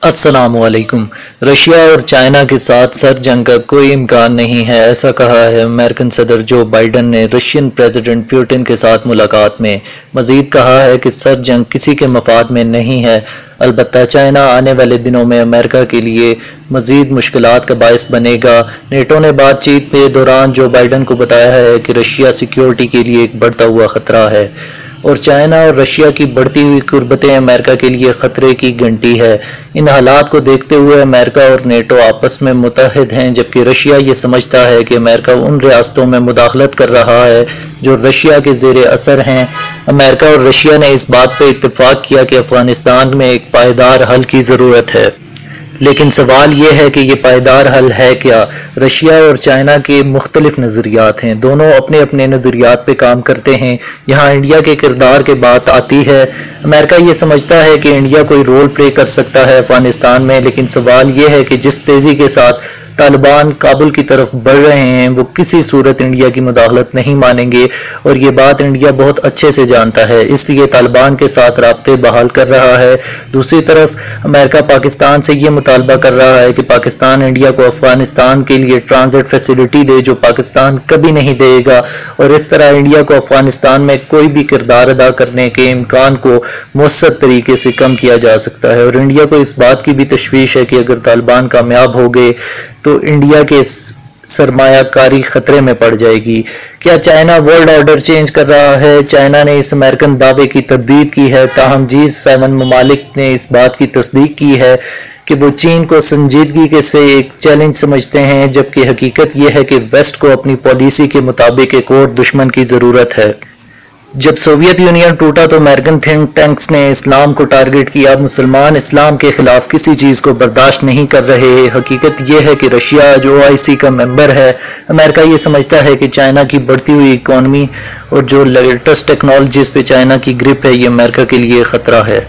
अस्सलामुअलैकुम। रशिया और चाइना के साथ सर जंग का कोई इम्कान नहीं है, ऐसा कहा है अमेरिकन सदर जो बाइडन ने रशियन प्रेसिडेंट पुतिन के साथ मुलाकात में। मजीद कहा है कि सर जंग किसी के मफाद में नहीं है, अलबत्ता चाइना आने वाले दिनों में अमेरिका के लिए मजीद मुश्किलात का बायस बनेगा। नेटो ने बातचीत के दौरान जो बाइडन को बताया है कि रशिया सिक्योरिटी के लिए एक बढ़ता हुआ खतरा है और चाइना और रशिया की बढ़ती हुई कुर्बतें अमेरिका के लिए खतरे की घंटी है। इन हालात को देखते हुए अमेरिका और नेटो आपस में मुत्तहिद हैं, जबकि रशिया ये समझता है कि अमेरिका उन रियासतों में मुदाखलत कर रहा है जो रशिया के ज़ेरे असर हैं। अमेरिका और रशिया ने इस बात पर इत्तेफाक किया कि अफगानिस्तान में एक पायदार हल की ज़रूरत है, लेकिन सवाल ये है कि ये पायदार हल है क्या। रशिया और चाइना के मुख्तलिफ नज़रियात हैं, दोनों अपने अपने नज़रियात पे काम करते हैं। यहाँ इंडिया के किरदार के बात आती है। अमेरिका ये समझता है कि इंडिया कोई रोल प्ले कर सकता है अफगानिस्तान में, लेकिन सवाल ये है कि जिस तेज़ी के साथ तालिबान काबुल की तरफ बढ़ रहे हैं वो किसी सूरत इंडिया की मुदाखलत नहीं मानेंगे और ये बात इंडिया बहुत अच्छे से जानता है, इसलिए तालिबान के साथ राब्ते बहाल कर रहा है। दूसरी तरफ अमेरिका पाकिस्तान से ये मुतालबा कर रहा है कि पाकिस्तान इंडिया को अफगानिस्तान के लिए ट्रांजिट फैसिलिटी दे, जो पाकिस्तान कभी नहीं देगा, और इस तरह इंडिया को अफगानिस्तान में कोई भी किरदार अदा करने के इम्कान को मुस्सद तरीके से कम किया जा सकता है। और इंडिया को इस बात की भी तशवीश है कि अगर तालिबान कामयाब हो गए तो इंडिया के सरमायाकारी खतरे में पड़ जाएगी। क्या चाइना वर्ल्ड ऑर्डर चेंज कर रहा है? चाइना ने इस अमेरिकन दावे की तरदीद की है, ताहम G7 ममालिक ने इस बात की तस्दीक की है कि वो चीन को संजीदगी के से एक चैलेंज समझते हैं, जबकि हकीकत यह है कि वेस्ट को अपनी पॉलिसी के मुताबिक एक और दुश्मन की ज़रूरत है। जब सोवियत यूनियन टूटा तो अमेरिकन थिंक टैंक्स ने इस्लाम को टारगेट किया। मुसलमान इस्लाम के खिलाफ किसी चीज़ को बर्दाश्त नहीं कर रहे। हकीकत यह है कि रशिया जो OIC का मेंबर है, अमेरिका ये समझता है कि चाइना की बढ़ती हुई इकॉनमी और जो लेटेस्ट टेक्नोलॉजीज पे चाइना की ग्रिप है, ये अमेरिका के लिए ख़तरा है।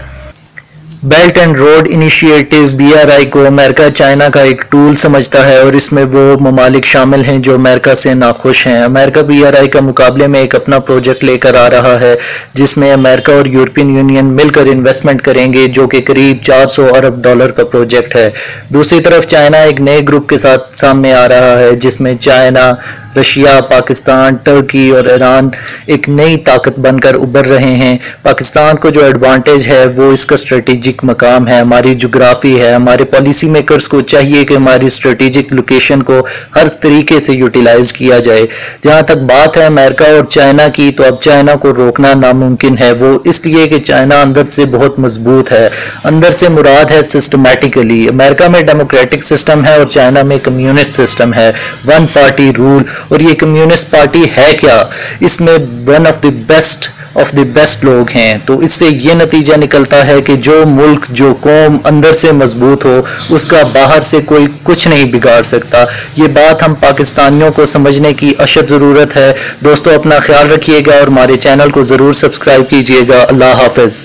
Belt and road initiative BRI को अमेरिका चाइना का एक टूल समझता है और इसमें वो ममालिक शामिल हैं जो अमेरिका से नाखुश हैं। अमेरिका BRI का मुकाबले में एक अपना प्रोजेक्ट लेकर आ रहा है जिसमें अमेरिका और यूरोपियन यूनियन मिलकर इन्वेस्टमेंट करेंगे, जो कि करीब $400 अरब का प्रोजेक्ट है। दूसरी तरफ चाइना एक नए ग्रुप के साथ सामने आ रहा है जिसमें चाइना, रशिया, पाकिस्तान, तुर्की और ईरान एक नई ताकत बनकर उभर रहे हैं। पाकिस्तान को जो एडवांटेज है वो इसका स्ट्रेटेजिक मकाम है, हमारी जोग्राफी है। हमारे पॉलिसी मेकर्स को चाहिए कि हमारी स्ट्रेटेजिक लोकेशन को हर तरीके से यूटिलाइज किया जाए। जहाँ तक बात है अमेरिका और चाइना की, तो अब चाइना को रोकना नामुमकिन है। वो इसलिए कि चाइना अंदर से बहुत मजबूत है। अंदर से मुराद है सिस्टमैटिकली। अमेरिका में डेमोक्रेटिक सिस्टम है और चाइना में कम्युनिस्ट सिस्टम है, वन पार्टी रूल। और ये कम्युनिस्ट पार्टी है क्या? इसमें वन ऑफ द बेस्ट लोग हैं। तो इससे ये नतीजा निकलता है कि जो मुल्क, जो कौम अंदर से मजबूत हो, उसका बाहर से कोई कुछ नहीं बिगाड़ सकता। ये बात हम पाकिस्तानियों को समझने की अशद ज़रूरत है। दोस्तों, अपना ख्याल रखिएगा और हमारे चैनल को ज़रूर सब्सक्राइब कीजिएगा। अल्लाह हाफिज़।